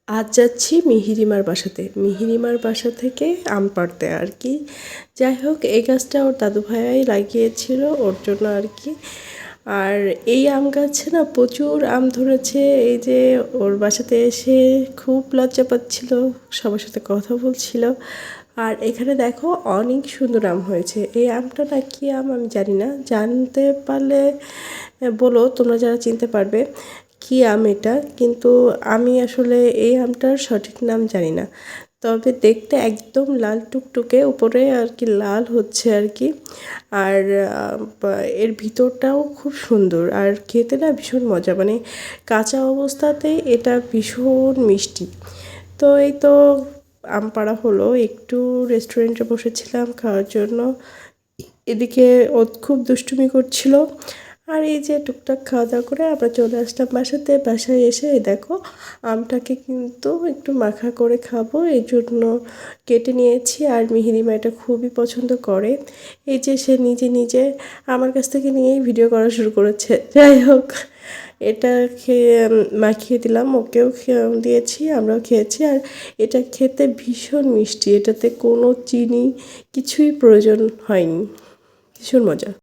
আজ যাচ্ছি মিহিরিমার বাসাতে। মিহিরিমার বাসা থেকে আম পাড়তে আর কি। যাই হোক, এই গাছটা ওর দাদু ভাইয়াই লাগিয়েছিল ওর জন্য আর কি। আর এই আম গাছে না প্রচুর আম ধরেছে। এই যে ওর বাসাতে এসে খুব লজ্জা পাচ্ছিল, সবার সাথে কথা বলছিল। আর এখানে দেখো অনেক সুন্দর আম হয়েছে। এই আমটা না কি আম আমি জানি না, জানতে পারলে বলো তোমরা যারা চিনতে পারবে কি আম এটা। কিন্তু আমি আসলে এই আমটার সঠিক নাম জানি না। তবে দেখতে একদম লাল টুকটুকে, উপরে আর কি লাল হচ্ছে আর কি। আর এর ভিতরটাও খুব সুন্দর, আর খেতে না ভীষণ মজা, মানে কাঁচা অবস্থাতেই এটা ভীষণ মিষ্টি। তো এই তো আম পাড়া হলো, একটু রেস্টুরেন্টে বসেছিলাম খাওয়ার জন্য। এদিকে ও খুব দুষ্টুমি করছিল। আর এই যে টুকটাক খাওয়া দাওয়া করে আমরা চলে আসলাম বাসাতে। বাসায় এসে এই দেখো আমটাকে কিন্তু একটু মাখা করে খাবো এই জন্য কেটে নিয়েছি। আর মিহিরিমা এটা খুবই পছন্দ করে। এই যে সে নিজে নিজে আমার কাছ থেকে নিয়েই ভিডিও করা শুরু করেছে। যাই হোক, এটা খেয়ে মাখিয়ে দিলাম, ওকেও দিয়েছি, আমরাও খেয়েছি। আর এটা খেতে ভীষণ মিষ্টি, এটাতে কোনো চিনি কিছুই প্রয়োজন হয়নি, ভীষণ মজা।